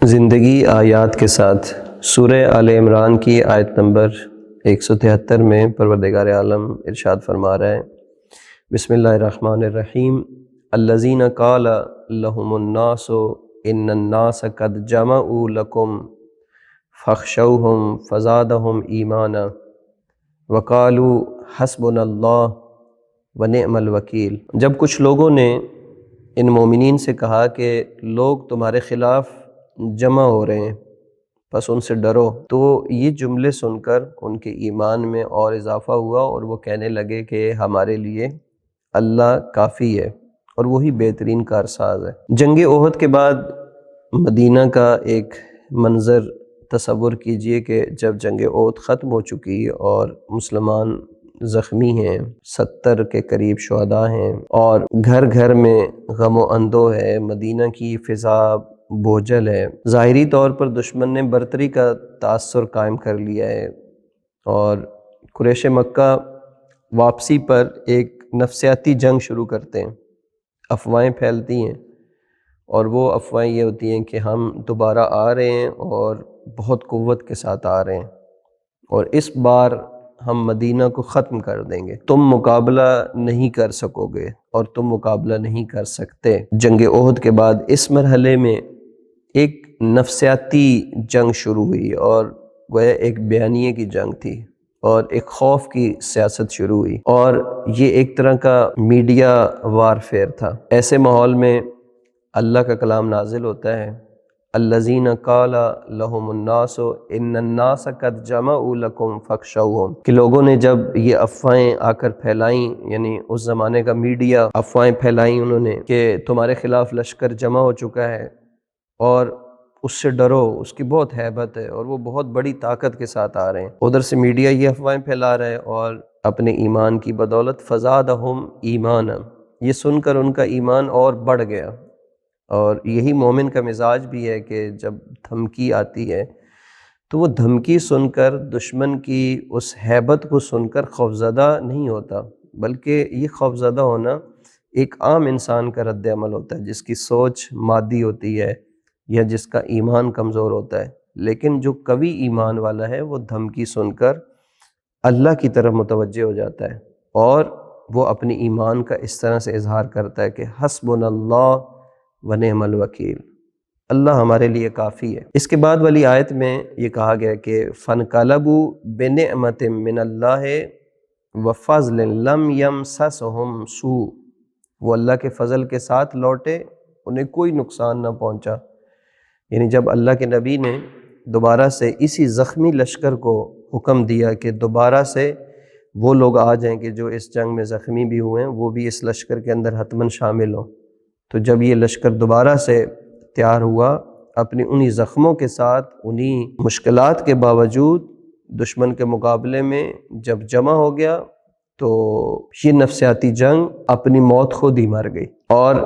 زندگی آیات کے ساتھ سورہ آل عمران کی آیت نمبر 173 میں پروردگار عالم ارشاد فرما رہا ہے، بسم اللہ الرحمن الرحیم، الذین قال لهم الناس ان الناس قد جمعوا لکم فاخشوہم فزادہم ایمانا وقالوا حسبنا اللہ ونعم الوکیل۔ جب کچھ لوگوں نے ان مومنین سے کہا کہ لوگ تمہارے خلاف جمع ہو رہے ہیں، پس ان سے ڈرو، تو یہ جملے سن کر ان کے ایمان میں اور اضافہ ہوا اور وہ کہنے لگے کہ ہمارے لیے اللہ کافی ہے اور وہی بہترین کارساز ہے۔ جنگ احد کے بعد مدینہ کا ایک منظر تصور کیجئے کہ جب جنگ احد ختم ہو چکی اور مسلمان زخمی ہیں، 70 کے قریب شہداء ہیں اور گھر گھر میں غم و اندوہ ہے، مدینہ کی فضا بوجھل ہے، ظاہری طور پر دشمن نے برتری کا تاثر قائم کر لیا ہے اور قریش مکہ واپسی پر ایک نفسیاتی جنگ شروع کرتے ہیں، افواہیں پھیلتی ہیں اور وہ افواہیں یہ ہوتی ہیں کہ ہم دوبارہ آ رہے ہیں اور بہت قوت کے ساتھ آ رہے ہیں اور اس بار ہم مدینہ کو ختم کر دیں گے، تم مقابلہ نہیں کر سکو گے اور تم مقابلہ نہیں کر سکتے۔ جنگ احد کے بعد اس مرحلے میں ایک نفسیاتی جنگ شروع ہوئی اور گویا ایک بیانیے کی جنگ تھی اور ایک خوف کی سیاست شروع ہوئی اور یہ ایک طرح کا میڈیا وارفیئر تھا۔ ایسے ماحول میں اللہ کا کلام نازل ہوتا ہے، الذین قال لهم الناس ان الناس قد جمعوا لکم فاخشوہم، کہ لوگوں نے جب یہ افواہیں آ کر پھیلائیں، یعنی اس زمانے کا میڈیا افواہیں پھیلائیں انہوں نے کہ تمہارے خلاف لشکر جمع ہو چکا ہے اور اس سے ڈرو، اس کی بہت ہیبت ہے اور وہ بہت بڑی طاقت کے ساتھ آ رہے ہیں۔ ادھر سے میڈیا یہ افواہیں پھیلا رہا ہے اور اپنے ایمان کی بدولت فزادہم ایمانا، یہ سن کر ان کا ایمان اور بڑھ گیا۔ اور یہی مومن کا مزاج بھی ہے کہ جب دھمکی آتی ہے تو وہ دھمکی سن کر دشمن کی اس ہیبت کو سن کر خوفزدہ نہیں ہوتا، بلکہ یہ خوفزدہ ہونا ایک عام انسان کا رد عمل ہوتا ہے جس کی سوچ مادی ہوتی ہے یا جس کا ایمان کمزور ہوتا ہے۔ لیکن جو قوی ایمان والا ہے وہ دھمکی سن کر اللہ کی طرف متوجہ ہو جاتا ہے اور وہ اپنی ایمان کا اس طرح سے اظہار کرتا ہے کہ حسبنا اللہ ونعم الوکیل، اللہ ہمارے لیے کافی ہے۔ اس کے بعد والی آیت میں یہ کہا گیا کہ فَانْقَلَبُوا بِنِعْمَةٍ مِّنَ اللَّهِ وَفَضْلٍ لَمْ يَمْسَسْهُمْ سُوءٌ، وہ اللہ کے فضل کے ساتھ لوٹے، انہیں کوئی نقصان نہ پہنچا۔ یعنی جب اللہ کے نبی نے دوبارہ سے اسی زخمی لشکر کو حکم دیا کہ دوبارہ سے وہ لوگ آ جائیں کہ جو اس جنگ میں زخمی بھی ہوئے ہیں وہ بھی اس لشکر کے اندر حتماً شامل ہوں، تو جب یہ لشکر دوبارہ سے تیار ہوا اپنی انہی زخموں کے ساتھ، انہی مشکلات کے باوجود دشمن کے مقابلے میں جب جمع ہو گیا تو یہ نفسیاتی جنگ اپنی موت خود ہی مر گئی اور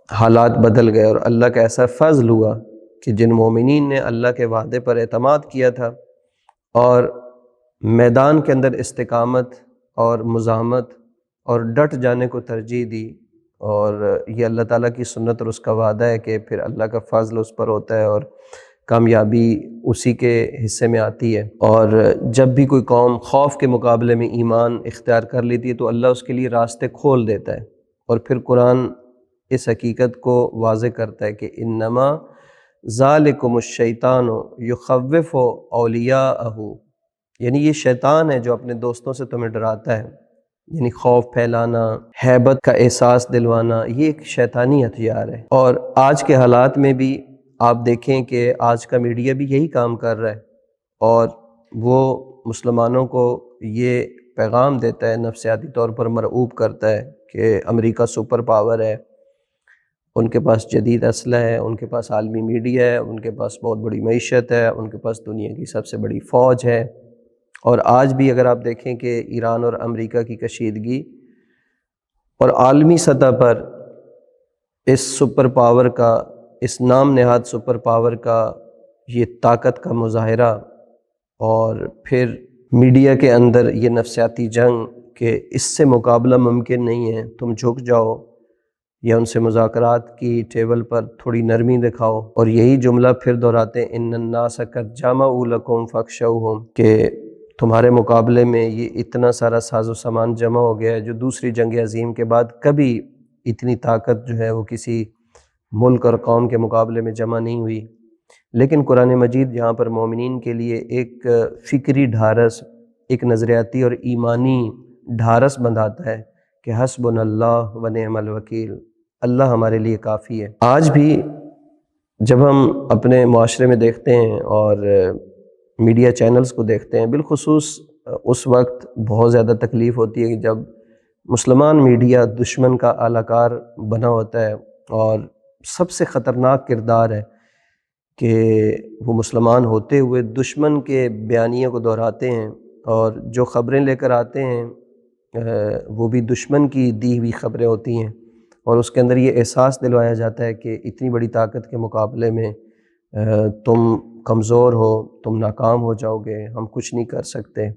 حالات بدل گئے اور اللہ کا ایسا فضل ہوا کہ جن مومنین نے اللہ کے وعدے پر اعتماد کیا تھا اور میدان کے اندر استقامت اور مزاحمت اور ڈٹ جانے کو ترجیح دی، اور یہ اللہ تعالیٰ کی سنت اور اس کا وعدہ ہے کہ پھر اللہ کا فضل اس پر ہوتا ہے اور کامیابی اسی کے حصے میں آتی ہے۔ اور جب بھی کوئی قوم خوف کے مقابلے میں ایمان اختیار کر لیتی ہے تو اللہ اس کے لیے راستے کھول دیتا ہے، اور پھر قرآن اس حقیقت کو واضح کرتا ہے کہ انما ذالکم الشیطان یخوف اولیاءہ، یعنی یہ شیطان ہے جو اپنے دوستوں سے تمہیں ڈراتا ہے، یعنی خوف پھیلانا، ہیبت کا احساس دلوانا، یہ ایک شیطانی ہتھیار ہے۔ اور آج کے حالات میں بھی آپ دیکھیں کہ آج کا میڈیا بھی یہی کام کر رہا ہے اور وہ مسلمانوں کو یہ پیغام دیتا ہے، نفسیاتی طور پر مرعوب کرتا ہے کہ امریکہ سپر پاور ہے، ان کے پاس جدید اسلحہ ہے، ان کے پاس عالمی میڈیا ہے، ان کے پاس بہت بڑی معیشت ہے، ان کے پاس دنیا کی سب سے بڑی فوج ہے۔ اور آج بھی اگر آپ دیکھیں کہ ایران اور امریکہ کی کشیدگی اور عالمی سطح پر اس سپر پاور کا، اس نام نہاد سپر پاور کا یہ طاقت کا مظاہرہ، اور پھر میڈیا کے اندر یہ نفسیاتی جنگ کہ اس سے مقابلہ ممکن نہیں ہے، تم جھک جاؤ، یا ان سے مذاکرات کی ٹیبل پر تھوڑی نرمی دکھاؤ، اور یہی جملہ پھر دہراتے ہیں ان الناس قد جمعوا لکم فاخشوہم، کہ تمہارے مقابلے میں یہ اتنا سارا ساز و سامان جمع ہو گیا ہے جو دوسری جنگ عظیم کے بعد کبھی اتنی طاقت جو ہے وہ کسی ملک اور قوم کے مقابلے میں جمع نہیں ہوئی۔ لیکن قرآن مجید یہاں پر مومنین کے لیے ایک فکری ڈھارس، ایک نظریاتی اور ایمانی ڈھارس بندھاتا ہے کہ حسبنا اللہ و نعم الوکیل، اللہ ہمارے لیے کافی ہے۔ آج بھی جب ہم اپنے معاشرے میں دیکھتے ہیں اور میڈیا چینلز کو دیکھتے ہیں، بالخصوص اس وقت بہت زیادہ تکلیف ہوتی ہے کہ جب مسلمان میڈیا دشمن کا اعلی کار بنا ہوتا ہے، اور سب سے خطرناک کردار ہے کہ وہ مسلمان ہوتے ہوئے دشمن کے بیانیے کو دہراتے ہیں، اور جو خبریں لے کر آتے ہیں وہ بھی دشمن کی دی ہوئی خبریں ہوتی ہیں، اور اس کے اندر یہ احساس دلوایا جاتا ہے کہ اتنی بڑی طاقت کے مقابلے میں تم کمزور ہو، تم ناکام ہو جاؤ گے، ہم کچھ نہیں کر سکتے۔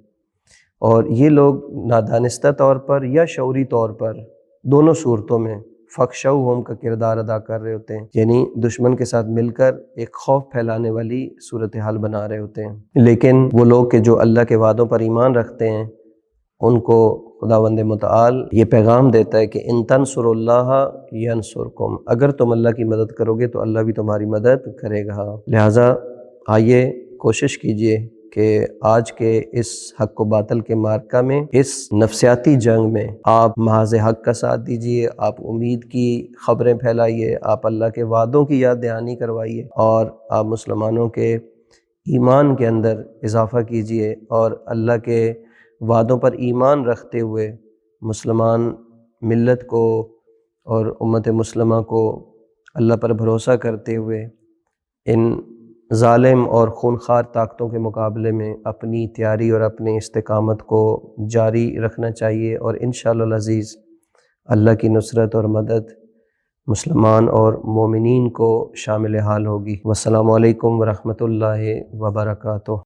اور یہ لوگ نادانستہ طور پر یا شعوری طور پر، دونوں صورتوں میں فخشوہم کا کردار ادا کر رہے ہوتے ہیں، یعنی دشمن کے ساتھ مل کر ایک خوف پھیلانے والی صورتحال بنا رہے ہوتے ہیں۔ لیکن وہ لوگ کہ جو اللہ کے وعدوں پر ایمان رکھتے ہیں، ان کو خداوند متعال یہ پیغام دیتا ہے کہ ان تنصروا اللہ ینصرکم، اگر تم اللہ کی مدد کرو گے تو اللہ بھی تمہاری مدد کرے گا۔ لہٰذا آئیے کوشش کیجئے کہ آج کے اس حق و باطل کے معرکہ میں، اس نفسیاتی جنگ میں آپ محاذ حق کا ساتھ دیجئے، آپ امید کی خبریں پھیلائیے، آپ اللہ کے وعدوں کی یاد دہانی کروائیے، اور آپ مسلمانوں کے ایمان کے اندر اضافہ کیجئے، اور اللہ کے وعدوں پر ایمان رکھتے ہوئے مسلمان ملت کو اور امت مسلمہ کو اللہ پر بھروسہ کرتے ہوئے ان ظالم اور خونخوار طاقتوں کے مقابلے میں اپنی تیاری اور اپنی استقامت کو جاری رکھنا چاہیے، اور انشاءاللہ العزیز اللہ کی نصرت اور مدد مسلمان اور مومنین کو شامل حال ہوگی۔ والسلام علیکم ورحمۃ اللہ وبرکاتہ۔